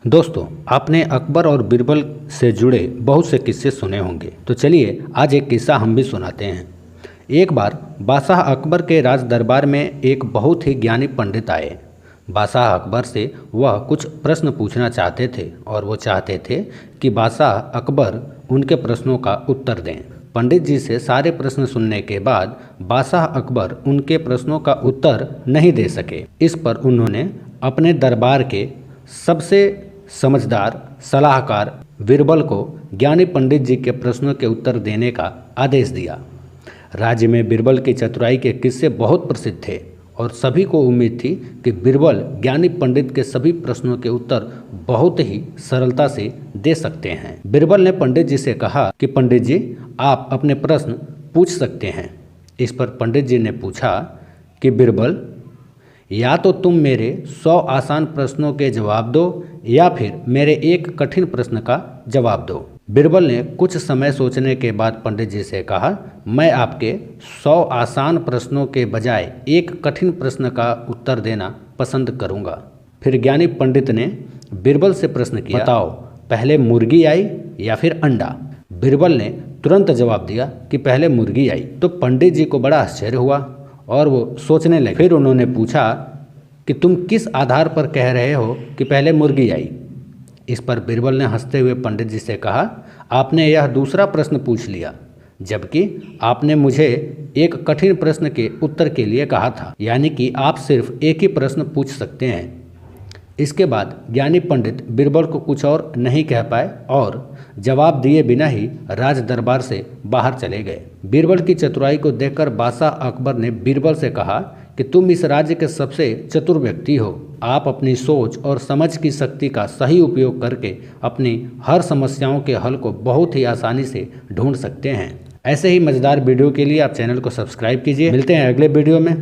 दोस्तों, आपने अकबर और बीरबल से जुड़े बहुत से किस्से सुने होंगे। तो चलिए आज एक किस्सा हम भी सुनाते हैं। एक बार बादशाह अकबर के राज दरबार में एक बहुत ही ज्ञानी पंडित आए। बादशाह अकबर से वह कुछ प्रश्न पूछना चाहते थे और वो चाहते थे कि बादशाह अकबर उनके प्रश्नों का उत्तर दें। पंडित जी से सारे प्रश्न सुनने के बाद बादशाह अकबर उनके प्रश्नों का उत्तर नहीं दे सके। इस पर उन्होंने अपने दरबार के सबसे समझदार सलाहकार बीरबल को ज्ञानी पंडित जी के प्रश्नों के उत्तर देने का आदेश दिया। राज्य में बीरबल की चतुराई के किस्से बहुत प्रसिद्ध थे और सभी को उम्मीद थी कि बीरबल ज्ञानी पंडित के सभी प्रश्नों के उत्तर बहुत ही सरलता से दे सकते हैं। बीरबल ने पंडित जी से कहा कि पंडित जी, आप अपने प्रश्न पूछ सकते हैं। इस पर पंडित जी ने पूछा कि बीरबल, या तो तुम मेरे 100 आसान प्रश्नों के जवाब दो या फिर मेरे एक कठिन प्रश्न का जवाब दो। बीरबल ने कुछ समय सोचने के बाद पंडित जी से कहा, मैं आपके 100 आसान प्रश्नों के बजाय एक कठिन प्रश्न का उत्तर देना पसंद करूंगा। फिर ज्ञानी पंडित ने बीरबल से प्रश्न किया, बताओ पहले मुर्गी आई या फिर अंडा? बीरबल ने तुरंत जवाब दिया कि पहले मुर्गी आई। तो पंडित जी को बड़ा आश्चर्य हुआ और वो सोचने लगे। फिर उन्होंने पूछा कि तुम किस आधार पर कह रहे हो कि पहले मुर्गी आई? इस पर बीरबल ने हंसते हुए पंडित जी से कहा, आपने यह दूसरा प्रश्न पूछ लिया, जबकि आपने मुझे एक कठिन प्रश्न के उत्तर के लिए कहा था, यानी कि आप सिर्फ एक ही प्रश्न पूछ सकते हैं। इसके बाद ज्ञानी पंडित बीरबल को कुछ और नहीं कह पाए और जवाब दिए बिना ही राज दरबार से बाहर चले गए। बीरबल की चतुराई को देखकर बादशाह अकबर ने बीरबल से कहा कि तुम इस राज्य के सबसे चतुर व्यक्ति हो। आप अपनी सोच और समझ की शक्ति का सही उपयोग करके अपनी हर समस्याओं के हल को बहुत ही आसानी से ढूंढ सकते हैं। ऐसे ही मज़ेदार वीडियो के लिए आप चैनल को सब्सक्राइब कीजिए। मिलते हैं अगले वीडियो में।